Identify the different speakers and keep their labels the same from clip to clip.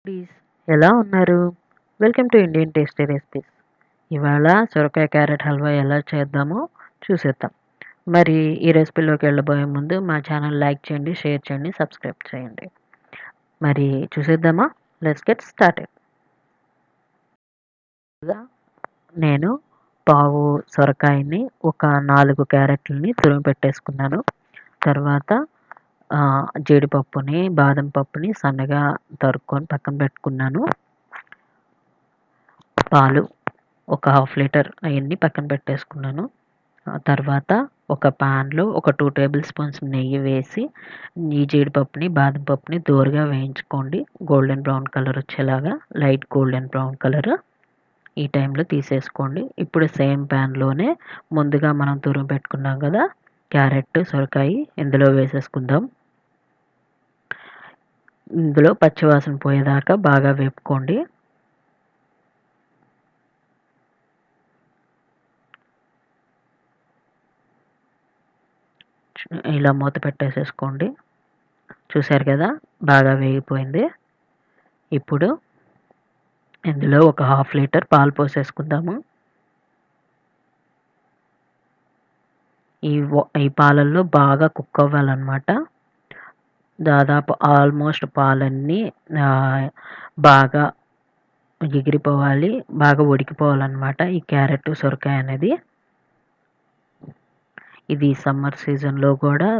Speaker 1: Please ఎలా ఉన్నారు? Welcome to Indian tasty recipes. ఇవాళ సొరకాయ క్యారెట్ హల్వా ఎలా చేద్దామో చూసేద్దాం. మరి ఈ రెసిపీలోకి వెళ్ళబోయే ముందు మా ఛానల్ లైక్ చేయండి, షేర్ చేయండి, సబ్స్క్రైబ్ చేయండి. మరి చూసేద్దామా? Let's get started. నేను పావు సొరకాయని ఒక 4 క్యారెట్లని తురిమి పెట్టేసుకున్నాను. తర్వాత జీడిపప్పుని, బాదం పప్పుని సన్నగా తరుక్కొని పక్కన పెట్టుకున్నాను. పాలు ఒక హాఫ్ లీటర్ అవన్నీ పక్కన పెట్టేసుకున్నాను. తర్వాత ఒక ప్యాన్లో ఒక 2 టేబుల్ స్పూన్స్ నెయ్యి వేసి ఈ జీడిపప్పుని, బాదం పప్పుని దోరగా వేయించుకోండి. గోల్డెన్ బ్రౌన్ కలర్ వచ్చేలాగా, లైట్ గోల్డెన్ బ్రౌన్ కలర్ ఈ టైంలో తీసేసుకోండి. ఇప్పుడు సేమ్ ప్యాన్లోనే ముందుగా మనం తురిమి పెట్టుకున్నాం కదా క్యారెట్, సొరకాయ ఇందులో వేసేసుకుందాం. ఇందులో పచ్చివాసన పోయేదాకా బాగా వేపుకోండి. ఇలా మూత పెట్టేసేసుకోండి. చూసారు కదా బాగా వేగిపోయింది. ఇప్పుడు ఇందులో ఒక హాఫ్ లీటర్ పాలు పోసేసుకుందాము. ఈ పాలల్లో బాగా కుక్ అవ్వాలన్నమాట. దాదాపు ఆల్మోస్ట్ పాలన్నీ బాగా ఎగిరిపోవాలి, బాగా ఉడికిపోవాలన్నమాట ఈ క్యారెట్, సొరకాయ అనేది. ఇది సమ్మర్ సీజన్లో కూడా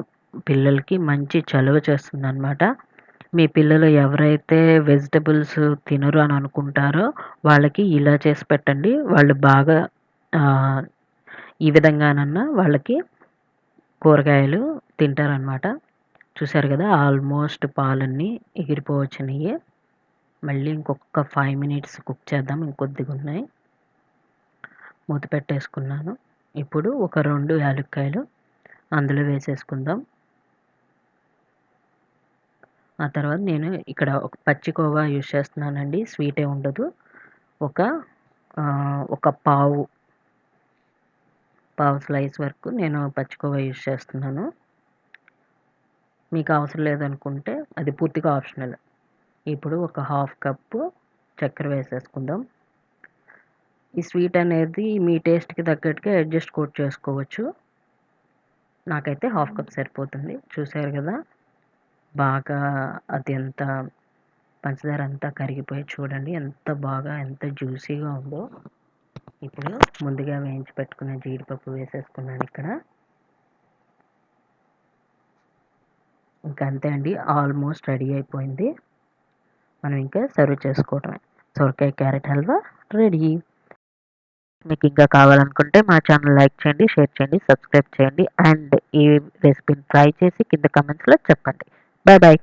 Speaker 1: పిల్లలకి మంచి చలువ చేస్తుందన్నమాట. మీ పిల్లలు ఎవరైతే వెజిటబుల్స్ తినరు అని అనుకుంటారో వాళ్ళకి ఇలా చేసి పెట్టండి. వాళ్ళు బాగా ఈ విధంగానన్నా వాళ్ళకి కూరగాయలు తింటారనమాట. చూసారు కదా ఆల్మోస్ట్ పాలన్నీ ఎగిరిపోవచ్చినాయి. మళ్ళీ ఇంకొక 5 మినిట్స్ కుక్ చేద్దాం. ఇంకొద్దిగా ఉన్నాయి. మూత పెట్టేసుకున్నాను. ఇప్పుడు ఒక 2 యాలక్కాయలు అందులో వేసేసుకుందాం. ఆ తర్వాత నేను ఇక్కడ ఒక పచ్చి కోవా యూజ్ చేస్తున్నానండి. స్వీటే ఉండదు. ఒక పావు స్లైస్ వరకు నేను పచ్చి కోవా యూజ్ చేస్తున్నాను. మీకు అవసరం లేదనుకుంటే అది పూర్తిగా ఆప్షనల్. ఇప్పుడు ఒక హాఫ్ కప్పు చక్కెర వేసేసుకుందాం. ఈ స్వీట్ అనేది మీ టేస్ట్కి తగ్గట్టుగా అడ్జస్ట్ కూడా చేసుకోవచ్చు. నాకైతే హాఫ్ కప్ సరిపోతుంది. చూసారు కదా బాగా అది ఎంత పంచదార అంతా కరిగిపోయి చూడండి ఎంత జ్యూసీగా ఉందో. ఇప్పుడు ముందుగా వేయించి పెట్టుకున్న జీడిపప్పు వేసేసుకున్నాను ఇక్కడ. ఇంకా అంతే అండి, ఆల్మోస్ట్ రెడీ అయిపోయింది. మనం ఇంకా సర్వ్ చేసుకోవటమే. సొరకాయ క్యారెట్ హల్వా రెడీ. మీకు ఇంకా కావాలనుకుంటే మా ఛానల్ లైక్ చేయండి, షేర్ చేయండి, సబ్స్క్రైబ్ చేయండి అండ్ ఈ రెసిపీని ట్రై చేసి కింద కమెంట్స్లో చెప్పండి. Bye bye.